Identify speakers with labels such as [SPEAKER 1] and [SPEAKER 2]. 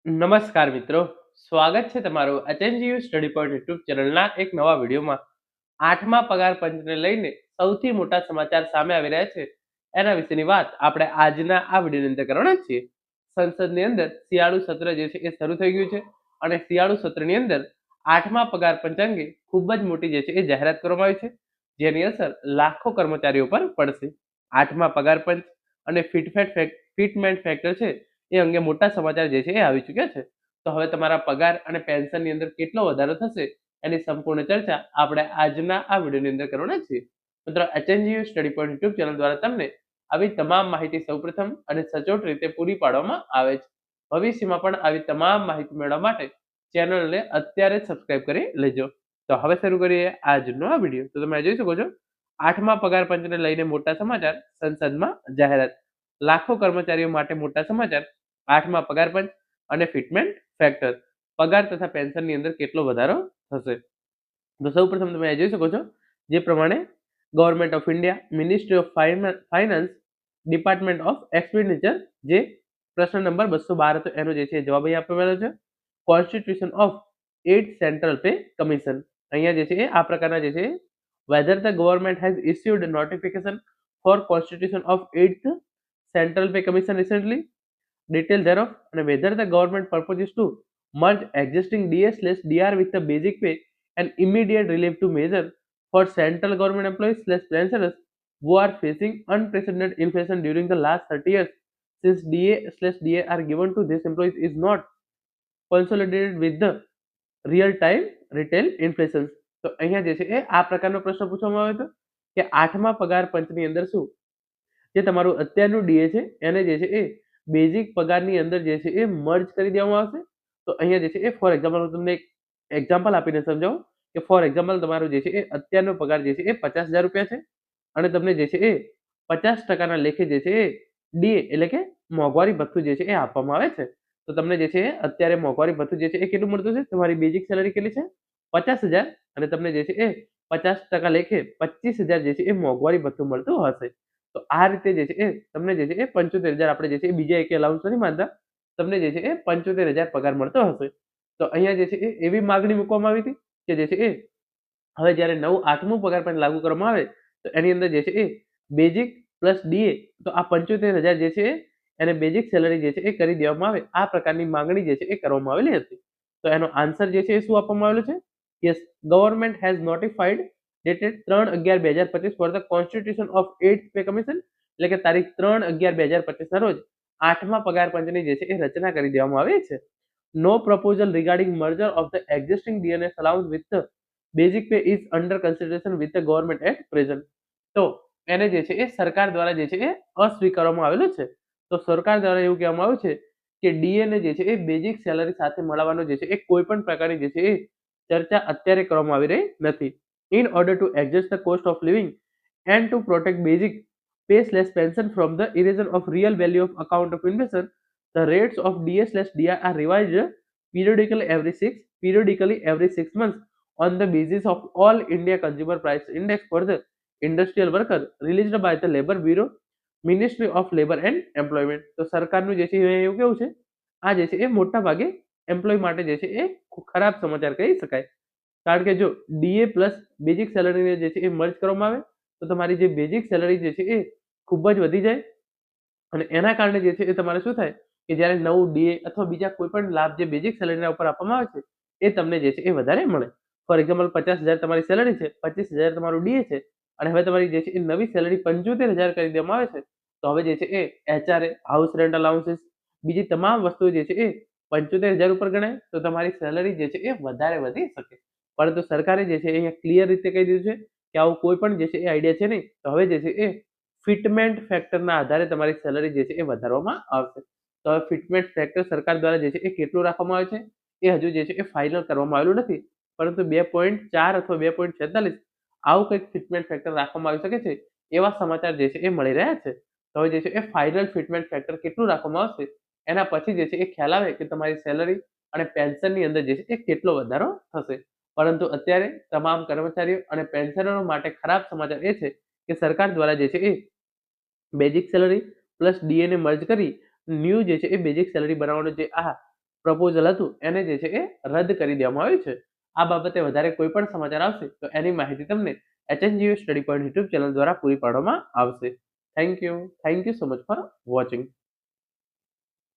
[SPEAKER 1] નમસ્કાર મિત્રો, સ્વાગત છે તમારું એચએનજીયુ સ્ટડી પોઈન્ટ યુટ્યુબ ચેનલના એક નવા વિડીયોમાં. 8મા પગાર પંચને લઈને સૌથી મોટા સમાચાર સામે આવી રહ્યા છે એના વિશેની વાત આપણે આજના આ વિડીયોની અંદર કરવાના છીએ. સંસદની અંદર શિયાળુ સત્ર જે છે એ શરૂ થઈ ગયું છે અને શિયાળુ સત્રની અંદર 8મા પગાર પંચ અંગે ખૂબ જ મોટી જે છે એ જાહેરાત કરવામાં આવી છે, જેની અસર લાખો કર્મચારીઓ પર પડશે. 8મા પગાર પંચ અને ફિટમેન્ટ ફેક્ટર છે એ અંગે મોટા સમાચાર જે છે એ આવી ચૂક્યા છે. તો હવે તમારા પગાર અને પેન્શનની અંદર કેટલો વધારો થશે એની સંપૂર્ણ ચર્ચા આપણે આજના આ વિડીયોની અંદર કરવાના છીએ. મિત્રો, HNGU study point YouTube channel દ્વારા તમને આવી તમામ માહિતી સૌપ્રથમ અને સચોટ રીતે પૂરી પાડવામાં આવે છે. ભવિષ્યમાં પણ આવી તમામ માહિતી મેળવવા માટે ચેનલને અત્યારે જ સબસ્ક્રાઇબ કરી લેજો. તો હવે શરૂ કરીએ આજનો આ વિડીયો. તો તમે જોઈ શકો છો, 8મા પગાર પંચને લઈને મોટા સમાચાર, સંસદમાં જાહેરાત. લાખો કર્મચારીઓ માટે મોટા સમાચાર. 8મા પગાર પંચ અને ફિટમેન્ટ ફેક્ટર, પગાર તથા પેન્શનની અંદર કેટલો વધારો થશે. તો સૌપ્રથમ તમે જોઈ શકો છો, જે પ્રમાણે government of India, ministry of finance, department of expenditure, જે પ્રશ્ન નંબર 212 હતો એનો જે છે જવાબ અહીં આપવામાં છે. Constitution of 8th central pay commission, અહીંયા જે છે આ પ્રકારના જે છે, whether the government has issued a notification for constitution of 8th central pay commission recently, detail thereof, and whether the government proposes to merge existing DA/DR with the basic pay and immediate relief to measure for central government employees/pensioners who are facing unprecedented inflation during the last 30 years, since DA/DA are given to these employees is not consolidated with the real time retail inflation. તો અહીંયા જે છે આ પ્રકારનો પ્રશ્ન પૂછવામાં આવ્યો હતો કે 8મા પગાર પંચની અંદર શું જે તમારું અત્યારનું ડીએ છે એને જે છે એ બેઝિક પગારની અંદર જે છે એ મર્જ કરી દેવામાં આવશે. તો અહીંયા જે છે એ ફોર એક્ઝામ્પલ હું તમને એક એક્ઝામ્પલ આપીને સમજાવું કે ફોર એક્ઝામ્પલ તમારો જે છે એ અત્યારનો પગાર જે છે એ 50,000 રૂપિયા છે અને તમને જે છે એ 50% લેખે જે છે એ ડીએ એટલે કે મોંઘવારી ભથ્થું જે છે એ આપવામાં આવે છે. તો તમને જે છે અત્યારે મોંઘવારી ભથ્થું જે છે એ કેટલું મળતું છે, તમારી બેઝિક સેલરી કેટલી છે 50,000 અને તમને જે છે એ 50% લેખે 25,000 જે છે એ મોંઘવારી ભથ્થું મળતું હશે. તો આ રીતે જે છે એ તમને જે છે એ 75,000 આપણે જે છે એ બીજા એક અલાઉન્સ નથી માનતા, તમને જે છે એ 75,000 પગાર મળતો હશે. તો અહીંયા જે છે એ એવી માગણી મૂકવામાં આવી હતી કે જે છે એ હવે જ્યારે નવું 8મું પગાર પંચ લાગુ કરવામાં આવે તો એની અંદર જે છે એ બેઝિક પ્લસ ડીએ, તો આ 75,000 જે છે એને બેઝિક સેલરી જે છે એ કરી દેવામાં આવે, આ પ્રકારની માંગણી જે છે એ કરવામાં આવેલી હતી. તો એનો આન્સર જે છે એ શું આપવામાં આવેલું છે? Yes, government has notified dated 3/11/2025 for the constitution of 8th pay commission, એટલે કે તારીખ 3/11/2025 ના રોજ 8મા પગાર પંચની જે છે એ રચના કરી દેવામાં આવી છે. No proposal regarding merger of the existing DNS allowance with the basic pay is under consideration with the government at present. તો એને જે છે એ સરકાર દ્વારા જે છે એ અસ્વીકારવામાં આવેલું છે. તો સરકાર દ્વારા એવું કહેવામાં આવ્યું છે કે ડીએ ને જે છે એ બેઝિક સેલરી સાથે મળવાનો જે છે એ કોઈ પણ પ્રકારની જે છે એ ચર્ચા અત્યારે કરવામાં આવી રહી નથી. In order to adjust the cost of living and to protect basic pay/pension from the erosion of real value of account of inflation, the rates of DA/DR are revised periodically every 6 months on the basis of all India Consumer Price Index for the industrial worker released by the Labour Bureau, ministry of labour and employment. તો સરકારનું જે છે એવું કેવું છે, આ જે છે એ મોટા ભાગે એમ્પ્લોય માટે જે છે એ ખરાબ સમાચાર કહી શકાય. કારણ કે જો ડીએ પ્લસ બેઝિક સેલરીને જે છે એ મર્જ કરવામાં આવે તો તમારી જે બેઝિક સેલરી જે છે એ ખૂબ જ વધી જાય અને એના કારણે જે છે એ તમારે શું થાય કે જ્યારે નવું ડીએ અથવા બીજા કોઈ પણ લાભ જે બેઝિક સેલરીના ઉપર આપવામાં આવે છે એ તમને જે છે એ વધારે મળે. ફોર એક્ઝામ્પલ 50,000 તમારી સેલરી છે, 25,000 તમારું ડીએ છે અને હવે તમારી જે છે એ નવી સેલરી 75,000 કરી દેવામાં આવે છે. તો હવે જે છે એ એચઆરએ, હાઉસ રેન્ટ અલાઉન્સીસ, બીજી તમામ વસ્તુઓ જે છે એ 75,000 ઉપર ગણાય તો તમારી સેલરી જે છે એ વધારે વધી શકે. પરંતુ સરકારે જે છે અહીંયા ક્લિયર રીતે કહી દીધું છે કે આવું કોઈ પણ જે છે એ આઈડિયા છે નહીં. તો હવે જે છે એ ફિટમેન્ટ ફેક્ટરના આધારે તમારી સેલરી જે છે એ વધારવામાં આવશે. તો હવે ફિટમેન્ટ ફેક્ટર સરકાર દ્વારા જે છે એ કેટલું રાખવામાં આવે છે એ હજુ જે છે એ ફાઇનલ કરવામાં આવેલું નથી, પરંતુ 2.4 અથવા 2.46 આવું કંઈક ફિટમેન્ટ ફેક્ટર રાખવામાં આવી શકે છે એવા સમાચાર જે છે એ મળી રહ્યા છે. તો હવે જે છે એ ફાઇનલ ફિટમેન્ટ ફેક્ટર કેટલું રાખવામાં આવશે એના પછી જે છે એ ખ્યાલ આવે કે તમારી સેલરી અને પેન્શનની અંદર જે છે એ કેટલો વધારો થશે. પરંતુ અત્યારે તમામ કર્મચારીઓ અને પેન્શનરો માટે ખરાબ સમાચાર એ છે કે સરકાર દ્વારા જે છે એ બેઝિક સેલરી પ્લસ ડીએ ને મર્જ કરી ન્યૂ જે છે એ બેઝિક સેલરી બનાવવાનો જે આ પ્રપોઝલ હતું એને જે છે એ રદ કરી દેવામાં આવ્યું છે. આ બાબતે વધારે કોઈ પણ સમાચાર આવશે તો એની માહિતી તમને HNGU study point YouTube channel દ્વારા પૂરી પાડવામાં આવશે. Thank you so much for watching.